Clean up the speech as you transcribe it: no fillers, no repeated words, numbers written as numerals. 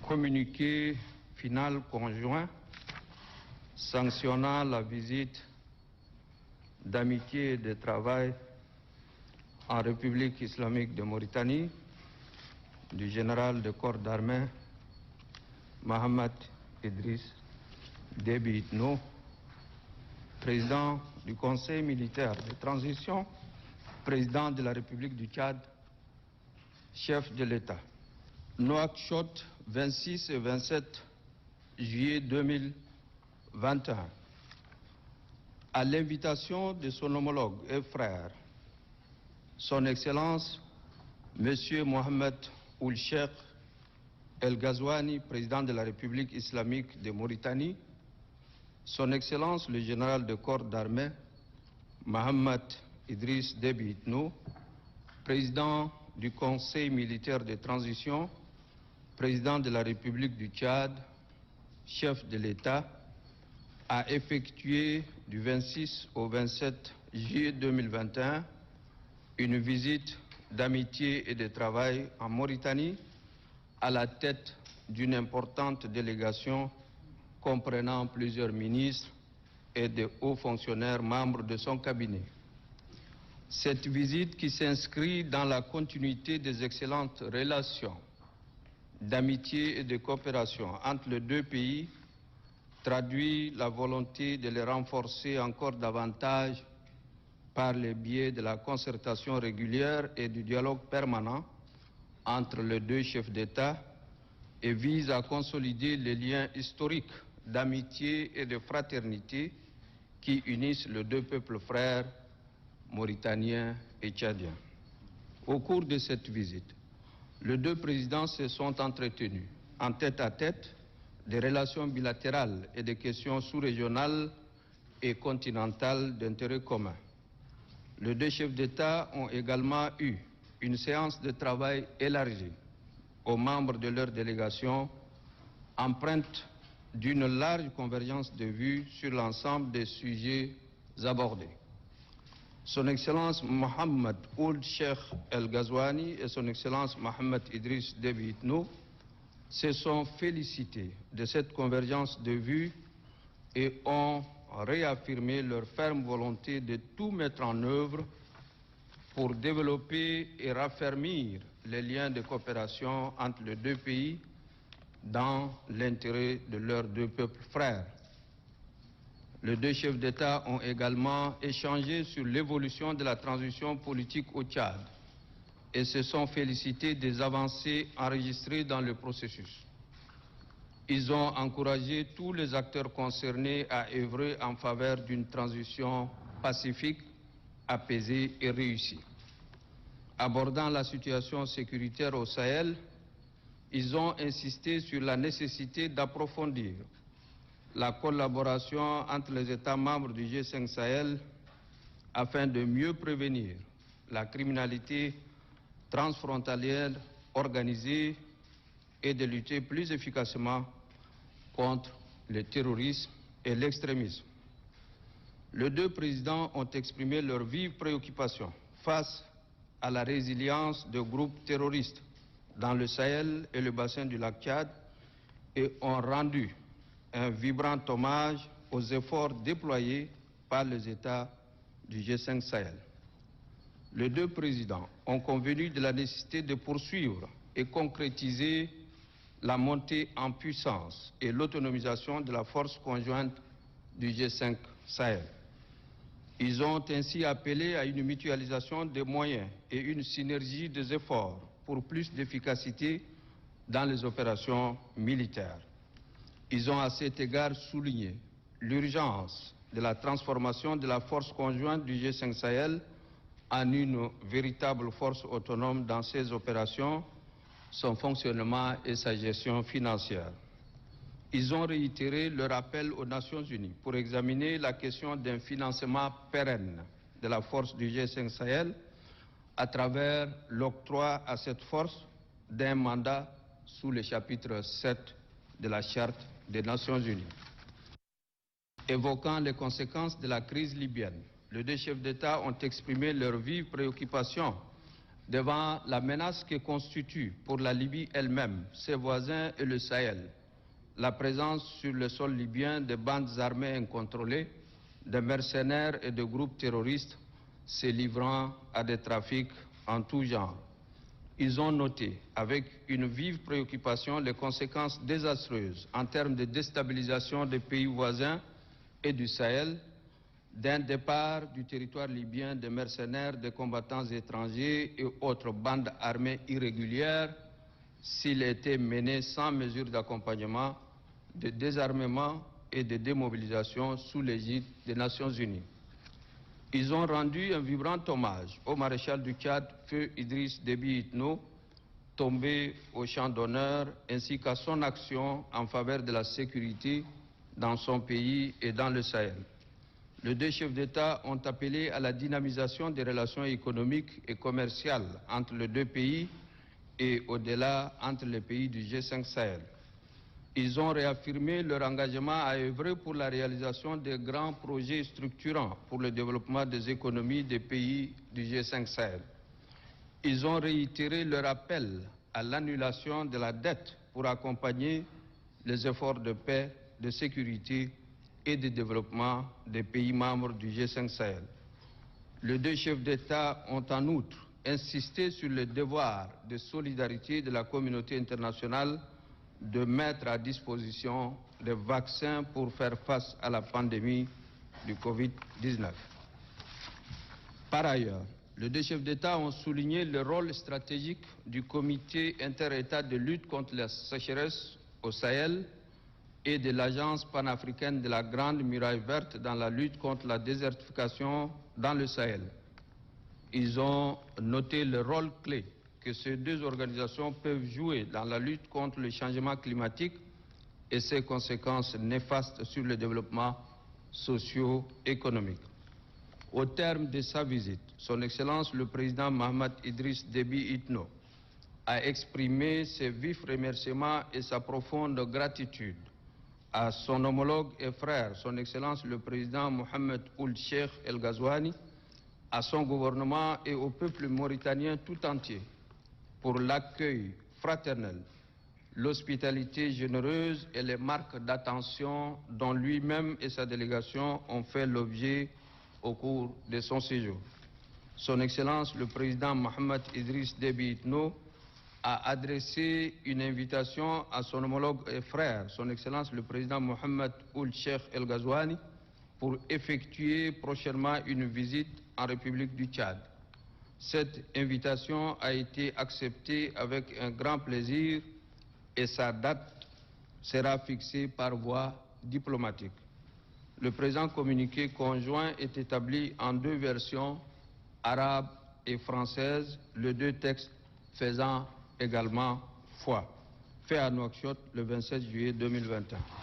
Communiqué final conjoint sanctionnant la visite d'amitié et de travail en République islamique de Mauritanie du général de corps d'armée Mohamed Idriss Déby Itno, président du Conseil militaire de transition, président de la République du Tchad, chef de l'État. Nouakchott, 26 et 27 juillet 2021. À l'invitation de son homologue et frère, son Excellence, M. Mohamed Ould Cheikh El Ghazouani, président de la République islamique de Mauritanie, son Excellence le général de corps d'armée Mohamed Idriss Déby Itno, président du Conseil militaire de transition, président de la République du Tchad, chef de l'État, a effectué du 26 au 27 juillet 2021 une visite d'amitié et de travail en Mauritanie à la tête d'une importante délégation comprenant plusieurs ministres et de hauts fonctionnaires membres de son cabinet. Cette visite, qui s'inscrit dans la continuité des excellentes relations d'amitié et de coopération entre les deux pays, traduit la volonté de les renforcer encore davantage par le biais de la concertation régulière et du dialogue permanent entre les deux chefs d'État et vise à consolider les liens historiques d'amitié et de fraternité qui unissent les deux peuples frères mauritaniens et tchadiens. Au cours de cette visite, les deux présidents se sont entretenus en tête-à-tête des relations bilatérales et des questions sous-régionales et continentales d'intérêt commun. Les deux chefs d'État ont également eu une séance de travail élargie aux membres de leur délégation, empreinte d'une large convergence de vues sur l'ensemble des sujets abordés. Son Excellence Mohamed Ould Cheikh El Ghazouani et son Excellence Mohamed Idriss Déby Itno se sont félicités de cette convergence de vues et ont réaffirmé leur ferme volonté de tout mettre en œuvre pour développer et raffermir les liens de coopération entre les deux pays dans l'intérêt de leurs deux peuples frères. Les deux chefs d'État ont également échangé sur l'évolution de la transition politique au Tchad et se sont félicités des avancées enregistrées dans le processus. Ils ont encouragé tous les acteurs concernés à œuvrer en faveur d'une transition pacifique, apaisée et réussie. Abordant la situation sécuritaire au Sahel, ils ont insisté sur la nécessité d'approfondir la collaboration entre les États membres du G5 Sahel afin de mieux prévenir la criminalité transfrontalière organisée et de lutter plus efficacement contre le terrorisme et l'extrémisme. Les deux présidents ont exprimé leurs vives préoccupations face à la résilience de groupes terroristes dans le Sahel et le bassin du lac Tchad et ont rendu un vibrant hommage aux efforts déployés par les États du G5 Sahel. Les deux présidents ont convenu de la nécessité de poursuivre et concrétiser la montée en puissance et l'autonomisation de la force conjointe du G5 Sahel. Ils ont ainsi appelé à une mutualisation des moyens et une synergie des efforts pour plus d'efficacité dans les opérations militaires. Ils ont à cet égard souligné l'urgence de la transformation de la force conjointe du G5 Sahel en une véritable force autonome dans ses opérations, son fonctionnement et sa gestion financière. Ils ont réitéré leur appel aux Nations Unies pour examiner la question d'un financement pérenne de la force du G5 Sahel à travers l'octroi à cette force d'un mandat sous le chapitre 7 de la Charte des Nations Unies. Évoquant les conséquences de la crise libyenne, les deux chefs d'État ont exprimé leur vive préoccupation Devant la menace que constitue pour la Libye elle-même, ses voisins et le Sahel, la présence sur le sol libyen de bandes armées incontrôlées, de mercenaires et de groupes terroristes se livrant à des trafics en tout genre. Ils ont noté avec une vive préoccupation les conséquences désastreuses en termes de déstabilisation des pays voisins et du Sahel, d'un départ du territoire libyen de mercenaires, de combattants étrangers et autres bandes armées irrégulières s'il était mené sans mesure d'accompagnement, de désarmement et de démobilisation sous l'égide des Nations Unies. Ils ont rendu un vibrant hommage au maréchal du Tchad, Feu Idriss Déby Itno, tombé au champ d'honneur, ainsi qu'à son action en faveur de la sécurité dans son pays et dans le Sahel. Les deux chefs d'État ont appelé à la dynamisation des relations économiques et commerciales entre les deux pays et au-delà entre les pays du G5 Sahel. Ils ont réaffirmé leur engagement à œuvrer pour la réalisation de grands projets structurants pour le développement des économies des pays du G5 Sahel. Ils ont réitéré leur appel à l'annulation de la dette pour accompagner les efforts de paix, de sécurité et de développement des pays membres du G5 Sahel. Les deux chefs d'État ont en outre insisté sur le devoir de solidarité de la communauté internationale de mettre à disposition des vaccins pour faire face à la pandémie du Covid-19. Par ailleurs, les deux chefs d'État ont souligné le rôle stratégique du comité inter-État de lutte contre la sécheresse au Sahel et de l'Agence panafricaine de la Grande Muraille Verte dans la lutte contre la désertification dans le Sahel. Ils ont noté le rôle clé que ces deux organisations peuvent jouer dans la lutte contre le changement climatique et ses conséquences néfastes sur le développement socio-économique. Au terme de sa visite, Son Excellence le Président Mohamed Idriss Déby Itno a exprimé ses vifs remerciements et sa profonde gratitude à son homologue et frère, Son Excellence le Président Mohamed Ould Cheikh El Ghazouani, à son gouvernement et au peuple mauritanien tout entier pour l'accueil fraternel, l'hospitalité généreuse et les marques d'attention dont lui-même et sa délégation ont fait l'objet au cours de son séjour. Son Excellence le Président Mohamed Idriss Déby Itno a adressé une invitation à son homologue et frère, Son Excellence le Président Mohamed Ould Cheikh El Ghazouani, pour effectuer prochainement une visite en République du Tchad. Cette invitation a été acceptée avec un grand plaisir et sa date sera fixée par voie diplomatique. Le présent communiqué conjoint est établi en deux versions, arabe et française, les deux textes faisant également foi. Fait à Nouakchott le 27 juillet 2021.